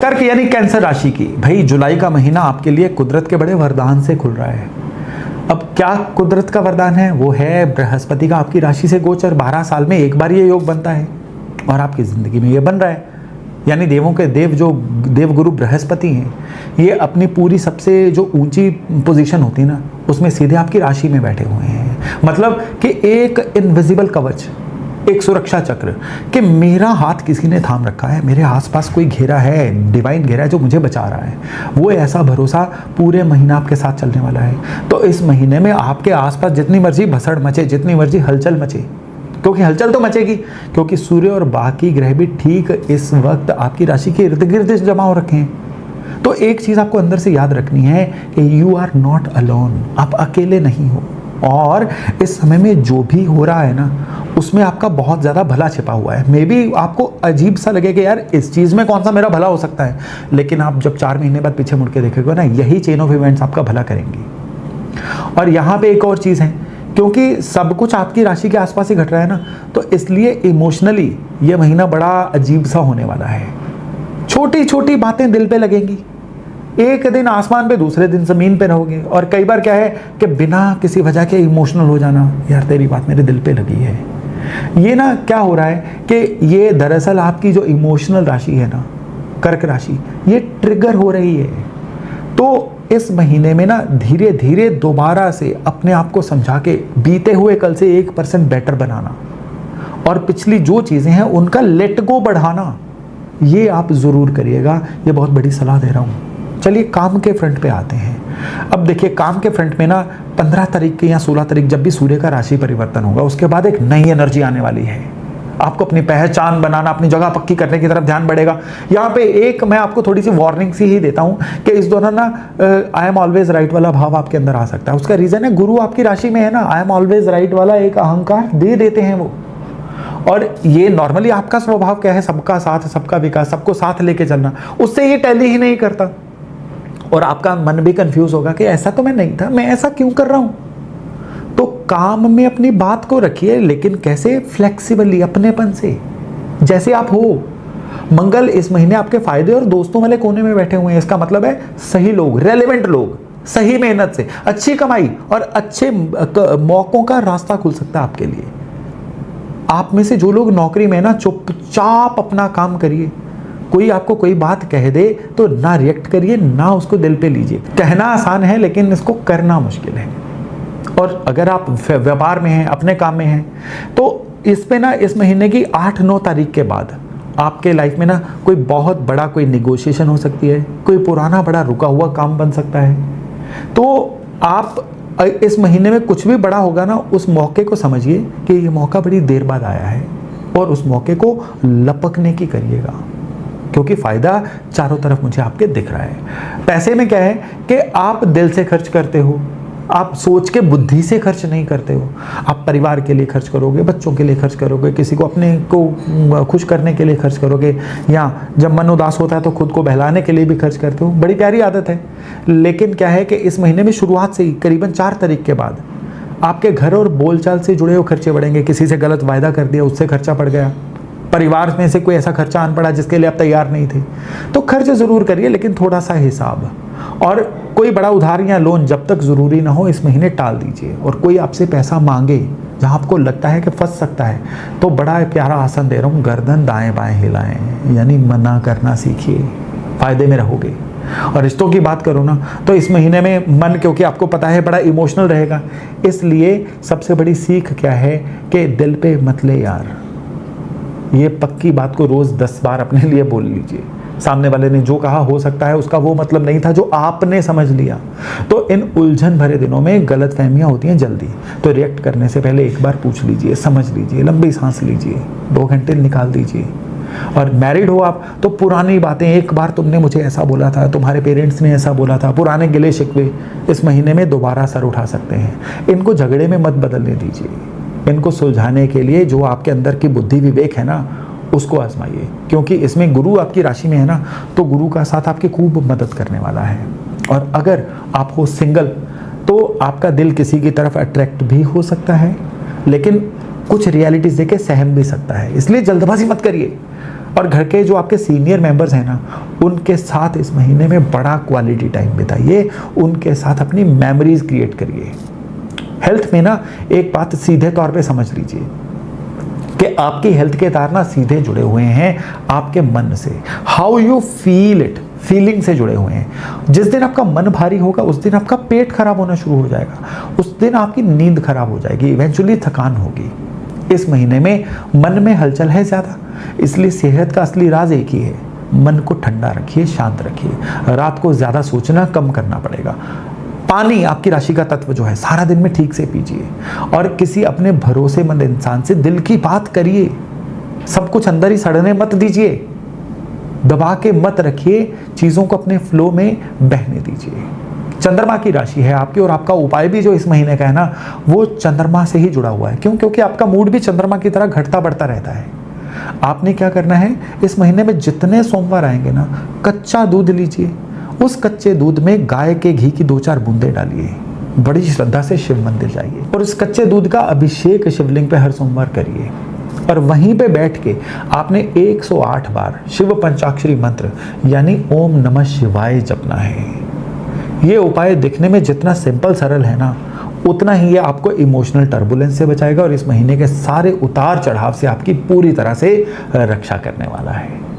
कर्क यानी कैंसर राशि की, भाई जुलाई का महीना आपके लिए कुदरत के बड़े वरदान से खुल रहा है। अब क्या कुदरत का वरदान है? वो है बृहस्पति का आपकी राशि से गोचर। 12 साल में एक बार ये योग बनता है और आपकी ज़िंदगी में ये बन रहा है। यानी देवों के देव जो देवगुरु बृहस्पति हैं, ये अपनी पूरी सबसे जो ऊंची पोजीशन होती है ना, उसमें सीधे आपकी राशि में बैठे हुए हैं। मतलब कि एक इनविजिबल कवच, एक सुरक्षा चक्र, कि मेरा हाथ किसी ने थाम रखा है, मेरे आसपास कोई घेरा है, डिवाइन घेरा है जो मुझे बचा रहा है। वो ऐसा भरोसा पूरे महीना आपके साथ चलने वाला है। तो इस महीने में आपके आसपास जितनी मर्जी भसड़ मचे, जितनी मर्जी हलचल मचे, क्योंकि हलचल तो मचेगी, क्योंकि सूर्य और बाकी ग्रह भी ठीक इस वक्त आपकी राशि के इर्द गिर्द जमा हो रखे हैं। तो एक चीज़ आपको अंदर से याद रखनी है कि यू आर नॉट अलोन, आप अकेले नहीं हो। और इस समय में जो भी हो रहा है ना, उसमें आपका बहुत ज़्यादा भला छिपा हुआ है। मे बी आपको अजीब सा लगे कि यार इस चीज़ में कौन सा मेरा भला हो सकता है, लेकिन आप जब 4 महीने बाद पीछे मुड़ के देखेंगे ना, यही चेन ऑफ इवेंट्स आपका भला करेंगी। और यहाँ पे एक और चीज़ है, क्योंकि सब कुछ आपकी राशि के आसपास ही घट रहा है ना, तो इसलिए इमोशनली ये महीना बड़ा अजीब सा होने वाला है। छोटी छोटी बातें दिल पे लगेंगी, एक दिन आसमान पे, दूसरे दिन ज़मीन पे रहोगे। और कई बार क्या है कि बिना किसी वजह के इमोशनल हो जाना, यार तेरी बात मेरे दिल पे लगी है। ये ना क्या हो रहा है कि ये दरअसल आपकी जो इमोशनल राशि है ना, कर्क राशि, ये ट्रिगर हो रही है। तो इस महीने में ना धीरे धीरे दोबारा से अपने आप को समझा के बीते हुए कल से 1% बेटर बनाना, और पिछली जो चीज़ें हैं उनका लेट गो बढ़ाना, ये आप ज़रूर करिएगा। ये बहुत बड़ी सलाह दे रहा हूँ। चलिए काम के फ्रंट पे आते हैं। अब देखिए काम के फ्रंट में ना 15 तारीख के या 16 तारीख जब भी सूर्य का राशि परिवर्तन होगा, उसके बाद एक नई एनर्जी आने वाली है। आपको अपनी पहचान बनाना, अपनी जगह पक्की करने की तरफ ध्यान बढ़ेगा। यहाँ पे एक मैं आपको थोड़ी सी वार्निंग सी ही देता हूँ कि इस दौरान ना आई एम ऑलवेज राइट वाला भाव आपके अंदर आ सकता है। उसका रीज़न है गुरु आपकी राशि में है ना, आई एम ऑलवेज राइट वाला एक अहंकार दे देते हैं वो। और ये नॉर्मली आपका स्वभाव क्या है, सबका साथ, सबका विकास, सबको साथ लेके चलना, उससे ये टैली ही नहीं करता। और आपका मन भी कंफ्यूज होगा कि ऐसा तो मैं नहीं था, मैं ऐसा क्यों कर रहा हूं। तो काम में अपनी बात को रखिए, लेकिन कैसे? फ्लेक्सिबली, अपनेपन से, जैसे आप हो। मंगल इस महीने आपके फायदे और दोस्तों वाले कोने में बैठे हुए हैं। इसका मतलब है सही लोग, रेलेवेंट लोग, सही मेहनत से अच्छी कमाई और अच्छे मौकों का रास्ता खुल सकता है आपके लिए। आप में से जो लोग नौकरी में ना, चुपचाप अपना काम करिए। कोई आपको कोई बात कह दे तो ना रिएक्ट करिए, ना उसको दिल पे लीजिए। कहना आसान है लेकिन इसको करना मुश्किल है। और अगर आप व्यापार में हैं, अपने काम में हैं, तो इस पे ना इस महीने की 8-9 तारीख के बाद आपके लाइफ में ना कोई बहुत बड़ा कोई निगोशिएशन हो सकती है, कोई पुराना बड़ा रुका हुआ काम बन सकता है। तो आप इस महीने में कुछ भी बड़ा होगा ना, उस मौके को समझिए कि ये मौका बड़ी देर बाद आया है, और उस मौके को लपकने की करिएगा, क्योंकि फ़ायदा चारों तरफ मुझे आपके दिख रहा है। पैसे में क्या है कि आप दिल से खर्च करते हो, आप सोच के बुद्धि से खर्च नहीं करते हो। आप परिवार के लिए खर्च करोगे, बच्चों के लिए खर्च करोगे, किसी को अपने को खुश करने के लिए खर्च करोगे, या जब मन उदास होता है तो खुद को बहलाने के लिए भी खर्च करते हो। बड़ी प्यारी आदत है। लेकिन क्या है कि इस महीने में शुरुआत से ही करीबन 4 तारीख के बाद आपके घर और बोलचाल से जुड़े हुए खर्चे बढ़ेंगे। किसी से गलत वायदा कर दिया, उससे खर्चा पड़ गया। परिवार में से कोई ऐसा खर्चा आन पड़ा जिसके लिए आप तैयार नहीं थे, तो खर्च ज़रूर करिए, लेकिन थोड़ा सा हिसाब। और कोई बड़ा उधार या लोन जब तक ज़रूरी ना हो इस महीने टाल दीजिए। और कोई आपसे पैसा मांगे जहाँ आपको लगता है कि फंस सकता है, तो बड़ा प्यारा आसन दे रहा हूँ, गर्दन दाएं बाएं हिलाएं, यानी मना करना सीखिए, फ़ायदे में रहोगे। और रिश्तों की बात करो ना, तो इस महीने में मन, क्योंकि आपको पता है बड़ा इमोशनल रहेगा, इसलिए सबसे बड़ी सीख क्या है कि दिल पे मत ले यार। ये पक्की बात को रोज़ 10 बार अपने लिए बोल लीजिए। सामने वाले ने जो कहा हो सकता है उसका वो मतलब नहीं था जो आपने समझ लिया। तो इन उलझन भरे दिनों में गलत फहमियाँ होती हैं जल्दी, तो रिएक्ट करने से पहले एक बार पूछ लीजिए, समझ लीजिए, लंबी सांस लीजिए, 2 घंटे निकाल दीजिए। और मैरिड हो आप तो पुरानी बातें, एक बार तुमने मुझे ऐसा बोला था, तुम्हारे पेरेंट्स ने ऐसा बोला था, पुराने गिले शिकवे इस महीने में दोबारा सर उठा सकते हैं। इनको झगड़े में मत बदलने दीजिए। इनको सुलझाने के लिए जो आपके अंदर की बुद्धि विवेक है ना, उसको आजमाइए, क्योंकि इसमें गुरु आपकी राशि में है ना, तो गुरु का साथ आपकी खूब मदद करने वाला है। और अगर आप हो सिंगल तो आपका दिल किसी की तरफ अट्रैक्ट भी हो सकता है, लेकिन कुछ रियलिटीज देके सहम भी सकता है। इसलिए जल्दबाजी मत करिए। और घर के जो आपके सीनियर मेंबर्स हैं ना, उनके साथ इस महीने में बड़ा क्वालिटी टाइम बिताइए, उनके साथ अपनी मेमोरीज क्रिएट करिए। हेल्थ में ना एक बात सीधे तौर पे समझ लीजिए कि आपकी हेल्थ के तार ना सीधे जुड़े हुए हैं आपके मन से। How you feel it, feeling से जुड़े हुए हैं। जिस दिन आपका मन भारी होगा उस दिन आपका पेट खराब होना शुरू हो जाएगा, उस दिन आपकी नींद खराब हो जाएगी, इवेंचुअली थकान होगी। इस महीने में मन में हलचल है ज़्यादा, इसलिए सेहत का असली राज एक ही है, मन को ठंडा रखिए, शांत रखिए। रात को ज़्यादा सोचना कम करना पड़ेगा। पानी आपकी राशि का तत्व जो है सारा दिन में ठीक से पीजिए और किसी अपने भरोसेमंद इंसान से दिल की बात करिए। सब कुछ अंदर ही सड़ने मत दीजिए, दबा के मत रखिए, चीज़ों को अपने फ्लो में बहने दीजिए। चंद्रमा की राशि है आपकी और आपका उपाय भी जो इस महीने का है ना, वो चंद्रमा से ही जुड़ा हुआ है। क्यों? क्योंकि आपका मूड भी चंद्रमा की तरह घटता बढ़ता रहता है। आपने क्या करना है, इस महीने में जितने सोमवार आएंगे ना, कच्चा दूध लीजिए, उस कच्चे दूध में गाय के घी की 2-4 बूंदें डालिए, बड़ी श्रद्धा से शिव मंदिर जाइए और इस कच्चे दूध का अभिषेक शिवलिंग पे हर सोमवार करिए। और वहीं पे बैठ के आपने 108 बार शिव पंचाक्षरी मंत्र यानी ओम नमः शिवाय जपना है। ये उपाय दिखने में जितना सिंपल सरल है ना, उतना ही ये आपको इमोशनल टर्बुलेंस से बचाएगा और इस महीने के सारे उतार चढ़ाव से आपकी पूरी तरह से रक्षा करने वाला है।